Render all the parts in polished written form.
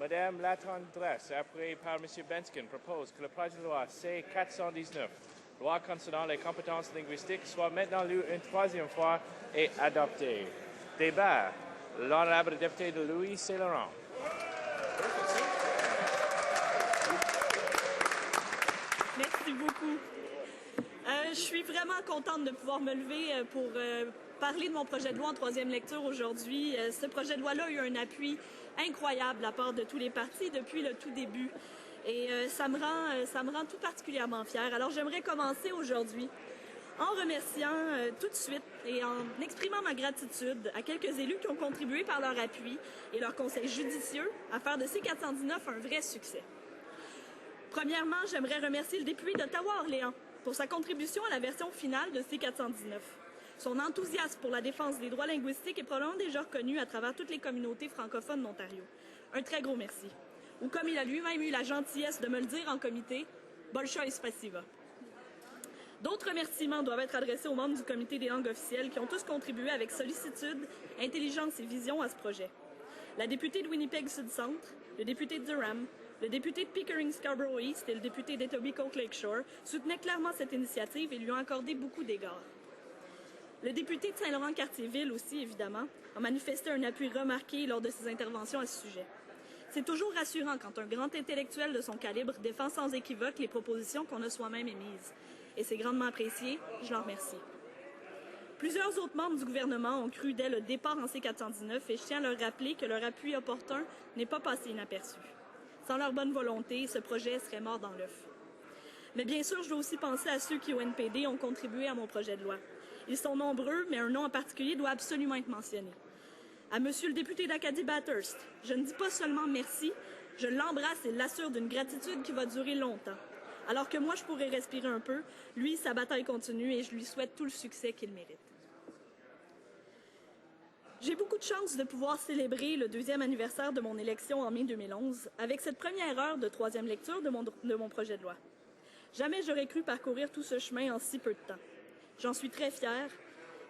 Madame la tendresse, appuyée par M. Benskin, propose que le projet de loi C-419, loi concernant les compétences linguistiques, soit maintenant lu une troisième fois et adopté. Débat. L'honorable député de Louis-Saint-Laurent. Merci beaucoup. Je suis vraiment contente de pouvoir me lever pour parler de mon projet de loi en troisième lecture aujourd'hui. Ce projet de loi-là a eu un appui incroyable de la part de tous les partis depuis le tout début. Et ça me rend tout particulièrement fière. Alors j'aimerais commencer aujourd'hui en remerciant tout de suite et en exprimant ma gratitude à quelques élus qui ont contribué par leur appui et leur conseil judicieux à faire de C-419 un vrai succès. Premièrement, j'aimerais remercier le député d'Ottawa-Orléans pour sa contribution à la version finale de C-419. Son enthousiasme pour la défense des droits linguistiques est probablement déjà reconnu à travers toutes les communautés francophones d'Ontario. Un très gros merci. Ou comme il a lui-même eu la gentillesse de me le dire en comité, Bolshoï Spasiba. D'autres remerciements doivent être adressés aux membres du comité des langues officielles qui ont tous contribué avec sollicitude, intelligence et vision à ce projet. La députée de Winnipeg-Sud-Centre, le député de Durham, le député de Pickering-Scarborough-East et le député d'Etobicoke-Lakeshore soutenaient clairement cette initiative et lui ont accordé beaucoup d'égards. Le député de Saint-Laurent-Cartierville aussi, évidemment, a manifesté un appui remarqué lors de ses interventions à ce sujet. C'est toujours rassurant quand un grand intellectuel de son calibre défend sans équivoque les propositions qu'on a soi-même émises. Et c'est grandement apprécié, je l'en remercie. Plusieurs autres membres du gouvernement ont cru dès le départ en C-419 et je tiens à leur rappeler que leur appui opportun n'est pas passé inaperçu. Sans leur bonne volonté, ce projet serait mort dans l'œuf. Mais bien sûr, je dois aussi penser à ceux qui, au NPD, ont contribué à mon projet de loi. Ils sont nombreux, mais un nom en particulier doit absolument être mentionné. À Monsieur le député d'Acadie-Bathurst, je ne dis pas seulement merci, je l'embrasse et l'assure d'une gratitude qui va durer longtemps. Alors que moi, je pourrais respirer un peu, lui, sa bataille continue et je lui souhaite tout le succès qu'il mérite. J'ai beaucoup de chance de pouvoir célébrer le 2e anniversaire de mon élection en mai 2011 avec cette première heure de troisième lecture de mon projet de loi. Jamais j'aurais cru parcourir tout ce chemin en si peu de temps. J'en suis très fière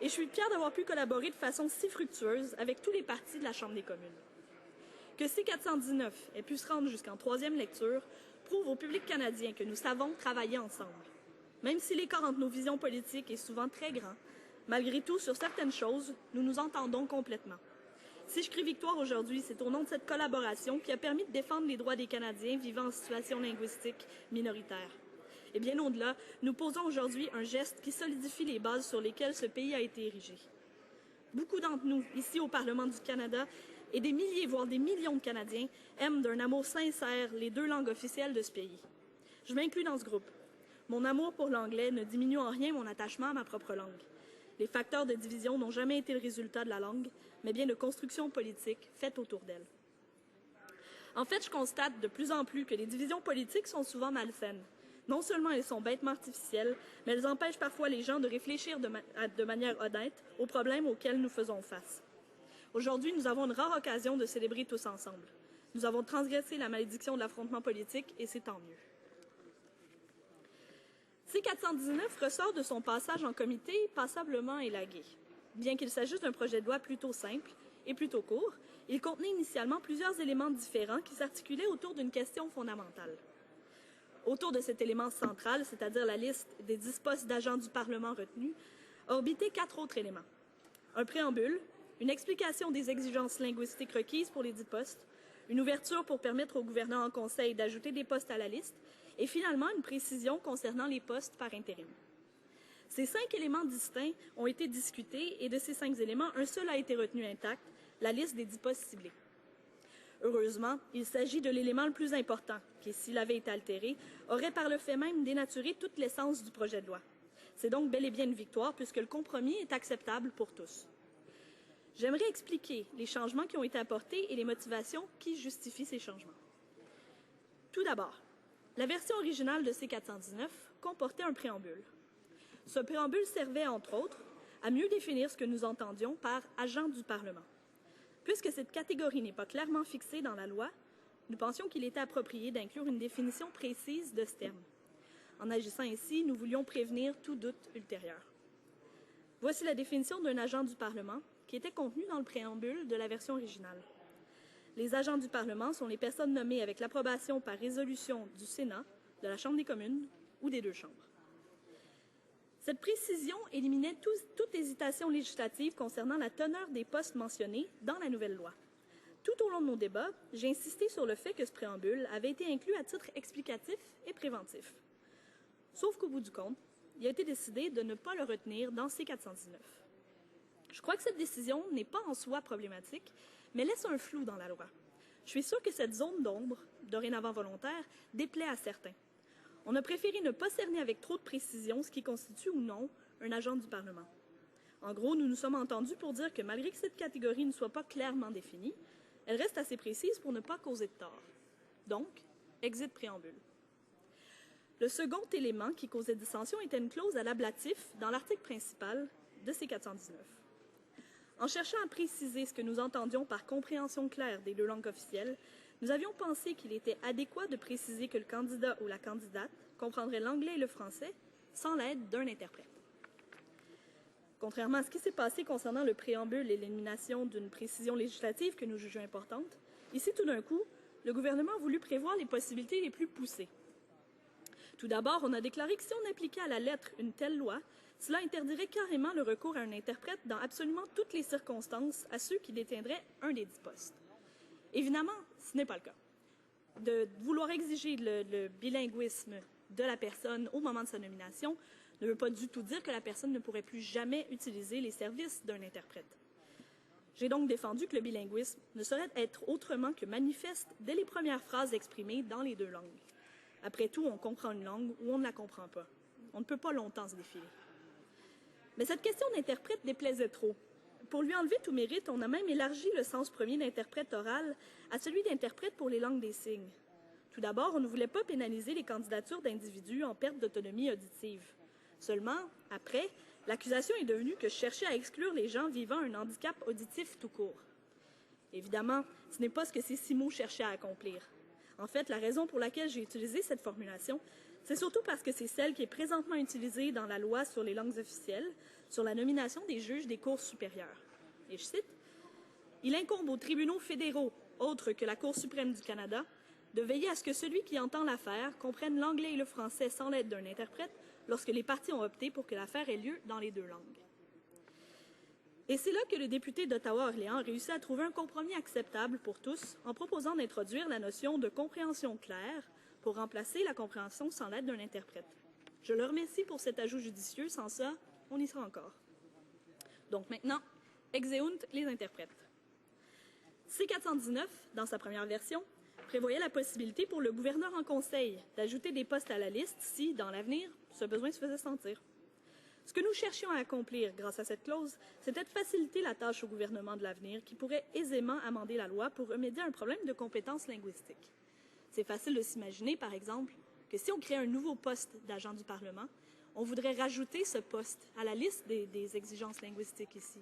et je suis fière d'avoir pu collaborer de façon si fructueuse avec tous les partis de la Chambre des communes. Que C-419 ait pu se rendre jusqu'en troisième lecture prouve au public canadien que nous savons travailler ensemble. Même si l'écart entre nos visions politiques est souvent très grand, malgré tout, sur certaines choses, nous nous entendons complètement. Si je crie victoire aujourd'hui, c'est au nom de cette collaboration qui a permis de défendre les droits des Canadiens vivant en situation linguistique minoritaire. Et bien au-delà, nous posons aujourd'hui un geste qui solidifie les bases sur lesquelles ce pays a été érigé. Beaucoup d'entre nous, ici au Parlement du Canada, et des milliers, voire des millions de Canadiens aiment d'un amour sincère les deux langues officielles de ce pays. Je m'inclus dans ce groupe. Mon amour pour l'anglais ne diminue en rien mon attachement à ma propre langue. Les facteurs de division n'ont jamais été le résultat de la langue, mais bien de constructions politiques faites autour d'elle. En fait, je constate de plus en plus que les divisions politiques sont souvent malsaines. Non seulement elles sont bêtement artificielles, mais elles empêchent parfois les gens de réfléchir de manière honnête aux problèmes auxquels nous faisons face. Aujourd'hui, nous avons une rare occasion de célébrer tous ensemble. Nous avons transgressé la malédiction de l'affrontement politique et c'est tant mieux. C-419 ressort de son passage en comité passablement élagué. Bien qu'il s'agisse d'un projet de loi plutôt simple et plutôt court, il contenait initialement plusieurs éléments différents qui s'articulaient autour d'une question fondamentale. Autour de cet élément central, c'est-à-dire la liste des 10 postes d'agents du Parlement retenus, orbitaient 4 autres éléments. Un préambule, une explication des exigences linguistiques requises pour les 10 postes, une ouverture pour permettre au gouverneur en conseil d'ajouter des postes à la liste, et finalement une précision concernant les postes par intérim. Ces 5 éléments distincts ont été discutés et de ces 5 éléments, un seul a été retenu intact, la liste des 10 postes ciblés. Heureusement, il s'agit de l'élément le plus important, qui, s'il avait été altéré, aurait par le fait même dénaturé toute l'essence du projet de loi. C'est donc bel et bien une victoire puisque le compromis est acceptable pour tous. J'aimerais expliquer les changements qui ont été apportés et les motivations qui justifient ces changements. Tout d'abord, la version originale de C-419 comportait un préambule. Ce préambule servait, entre autres, à mieux définir ce que nous entendions par « agent du Parlement ». Puisque cette catégorie n'est pas clairement fixée dans la loi, nous pensions qu'il était approprié d'inclure une définition précise de ce terme. En agissant ainsi, nous voulions prévenir tout doute ultérieur. Voici la définition d'un agent du Parlement qui était contenue dans le préambule de la version originale. les agents du Parlement sont les personnes nommées avec l'approbation par résolution du Sénat, de la Chambre des communes ou des deux chambres. Cette précision éliminait toute hésitation législative concernant la teneur des postes mentionnés dans la nouvelle loi. Tout au long de nos débats, j'ai insisté sur le fait que ce préambule avait été inclus à titre explicatif et préventif. Sauf qu'au bout du compte, il a été décidé de ne pas le retenir dans C-419. Je crois que cette décision n'est pas en soi problématique, mais laisse un flou dans la loi. Je suis sûre que cette zone d'ombre, dorénavant volontaire, déplaît à certains. On a préféré ne pas cerner avec trop de précision ce qui constitue ou non un agent du Parlement. En gros, nous nous sommes entendus pour dire que malgré que cette catégorie ne soit pas clairement définie, elle reste assez précise pour ne pas causer de tort. Donc, exit préambule. Le second élément qui causait dissension était une clause à l'ablatif dans l'article principal de C-419. En cherchant à préciser ce que nous entendions par compréhension claire des deux langues officielles, nous avions pensé qu'il était adéquat de préciser que le candidat ou la candidate comprendrait l'anglais et le français sans l'aide d'un interprète. Contrairement à ce qui s'est passé concernant le préambule et l'élimination d'une précision législative que nous jugeons importante, ici, tout d'un coup, le gouvernement a voulu prévoir les possibilités les plus poussées. Tout d'abord, on a déclaré que si on appliquait à la lettre une telle loi, cela interdirait carrément le recours à un interprète dans absolument toutes les circonstances à ceux qui détiendraient un des 10 postes. Évidemment, ce n'est pas le cas. De vouloir exiger le bilinguisme de la personne au moment de sa nomination ne veut pas du tout dire que la personne ne pourrait plus jamais utiliser les services d'un interprète. J'ai donc défendu que le bilinguisme ne saurait être autrement que manifeste dès les premières phrases exprimées dans les deux langues. Après tout, on comprend une langue ou on ne la comprend pas. On ne peut pas longtemps se défiler. Mais cette question d'interprète déplaisait trop. Pour lui enlever tout mérite, on a même élargi le sens premier d'interprète oral à celui d'interprète pour les langues des signes. Tout d'abord, on ne voulait pas pénaliser les candidatures d'individus en perte d'autonomie auditive. Seulement, après, l'accusation est devenue que je cherchais à exclure les gens vivant un handicap auditif tout court. Évidemment, ce n'est pas ce que ces 6 mots cherchaient à accomplir. En fait, la raison pour laquelle j'ai utilisé cette formulation, c'est surtout parce que c'est celle qui est présentement utilisée dans la loi sur les langues officielles, sur la nomination des juges des cours supérieures. Et je cite, « Il incombe aux tribunaux fédéraux, autres que la Cour suprême du Canada, de veiller à ce que celui qui entend l'affaire comprenne l'anglais et le français sans l'aide d'un interprète lorsque les parties ont opté pour que l'affaire ait lieu dans les deux langues. » Et c'est là que le député d'Ottawa-Orléans a réussi à trouver un compromis acceptable pour tous en proposant d'introduire la notion de compréhension claire pour remplacer la compréhension sans l'aide d'un interprète. Je le remercie pour cet ajout judicieux. Sans ça, on y sera encore. Donc maintenant, exeunt les interprètes. C-419, dans sa première version, prévoyait la possibilité pour le gouverneur en conseil d'ajouter des postes à la liste si, dans l'avenir, ce besoin se faisait sentir. Ce que nous cherchions à accomplir grâce à cette clause, c'était de faciliter la tâche au gouvernement de l'avenir qui pourrait aisément amender la loi pour remédier à un problème de compétences linguistiques. C'est facile de s'imaginer, par exemple, que si on crée un nouveau poste d'agent du Parlement, on voudrait rajouter ce poste à la liste des exigences linguistiques ici.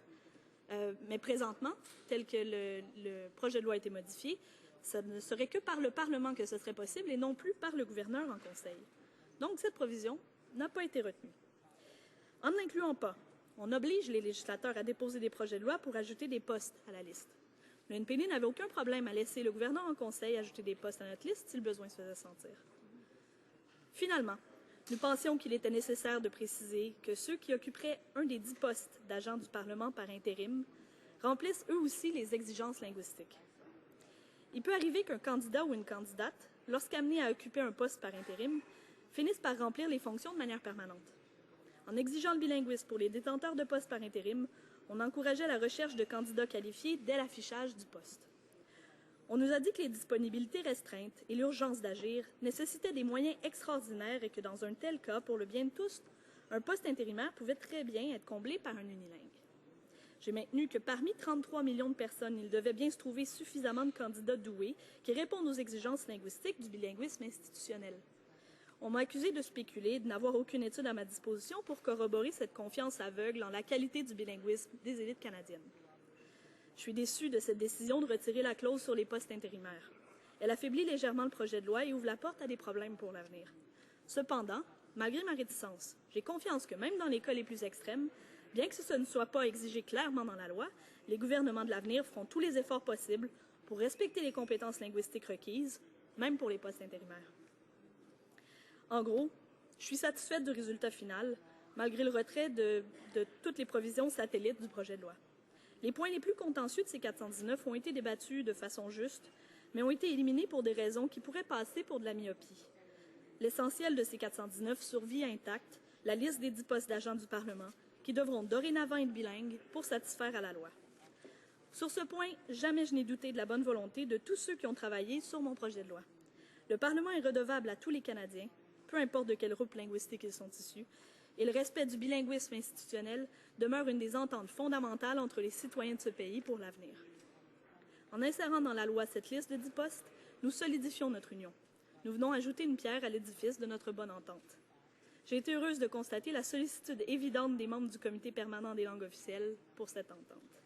Mais présentement, tel que le projet de loi a été modifié, ça ne serait que par le Parlement que ce serait possible et non plus par le gouverneur en conseil. Donc, cette provision n'a pas été retenue. En ne l'incluant pas, on oblige les législateurs à déposer des projets de loi pour ajouter des postes à la liste. Le NPD n'avait aucun problème à laisser le gouverneur en conseil ajouter des postes à notre liste si le besoin se faisait sentir. Finalement, nous pensions qu'il était nécessaire de préciser que ceux qui occuperaient un des 10 postes d'agents du Parlement par intérim remplissent eux aussi les exigences linguistiques. Il peut arriver qu'un candidat ou une candidate, lorsqu'amené à occuper un poste par intérim, finisse par remplir les fonctions de manière permanente. En exigeant le bilinguisme pour les détenteurs de postes par intérim, on encourageait la recherche de candidats qualifiés dès l'affichage du poste. On nous a dit que les disponibilités restreintes et l'urgence d'agir nécessitaient des moyens extraordinaires et que dans un tel cas, pour le bien de tous, un poste intérimaire pouvait très bien être comblé par un unilingue. J'ai maintenu que parmi 33 millions de personnes, il devait bien se trouver suffisamment de candidats doués qui répondent aux exigences linguistiques du bilinguisme institutionnel. On m'a accusé de spéculer et de n'avoir aucune étude à ma disposition pour corroborer cette confiance aveugle en la qualité du bilinguisme des élites canadiennes. Je suis déçue de cette décision de retirer la clause sur les postes intérimaires. Elle affaiblit légèrement le projet de loi et ouvre la porte à des problèmes pour l'avenir. Cependant, malgré ma réticence, j'ai confiance que même dans les cas les plus extrêmes, bien que ce ne soit pas exigé clairement dans la loi, les gouvernements de l'avenir feront tous les efforts possibles pour respecter les compétences linguistiques requises, même pour les postes intérimaires. En gros, je suis satisfaite du résultat final, malgré le retrait de toutes les provisions satellites du projet de loi. Les points les plus contentieux de ces 419 ont été débattus de façon juste, mais ont été éliminés pour des raisons qui pourraient passer pour de la myopie. L'essentiel de ces 419 survit intact, la liste des 10 postes d'agents du Parlement, qui devront dorénavant être bilingues pour satisfaire à la loi. Sur ce point, jamais je n'ai douté de la bonne volonté de tous ceux qui ont travaillé sur mon projet de loi. Le Parlement est redevable à tous les Canadiens, peu importe de quel groupe linguistique ils sont issus, et le respect du bilinguisme institutionnel demeure une des ententes fondamentales entre les citoyens de ce pays pour l'avenir. En insérant dans la loi cette liste de 10 postes, nous solidifions notre union. Nous venons ajouter une pierre à l'édifice de notre bonne entente. J'ai été heureuse de constater la sollicitude évidente des membres du Comité permanent des langues officielles pour cette entente.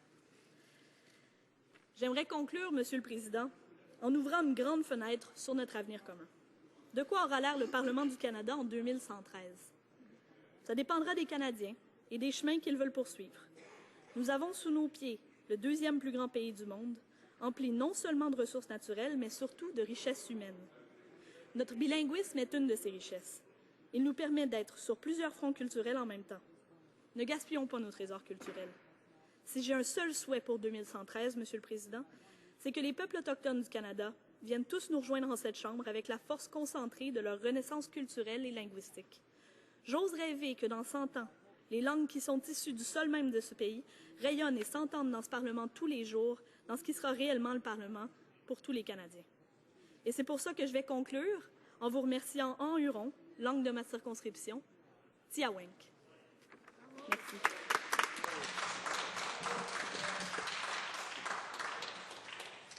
J'aimerais conclure, Monsieur le Président, en ouvrant une grande fenêtre sur notre avenir commun. De quoi aura l'air le Parlement du Canada en 2113? Ça dépendra des Canadiens et des chemins qu'ils veulent poursuivre. Nous avons sous nos pieds le deuxième plus grand pays du monde, empli non seulement de ressources naturelles, mais surtout de richesses humaines. Notre bilinguisme est une de ces richesses. Il nous permet d'être sur plusieurs fronts culturels en même temps. Ne gaspillons pas nos trésors culturels. Si j'ai un seul souhait pour 2113, Monsieur le Président, c'est que les peuples autochtones du Canada viennent tous nous rejoindre en cette Chambre avec la force concentrée de leur renaissance culturelle et linguistique. J'ose rêver que dans 100 ans, les langues qui sont issues du sol même de ce pays rayonnent et s'entendent dans ce Parlement tous les jours, dans ce qui sera réellement le Parlement pour tous les Canadiens. Et c'est pour ça que je vais conclure en vous remerciant en huron, langue de ma circonscription, Tiawenk.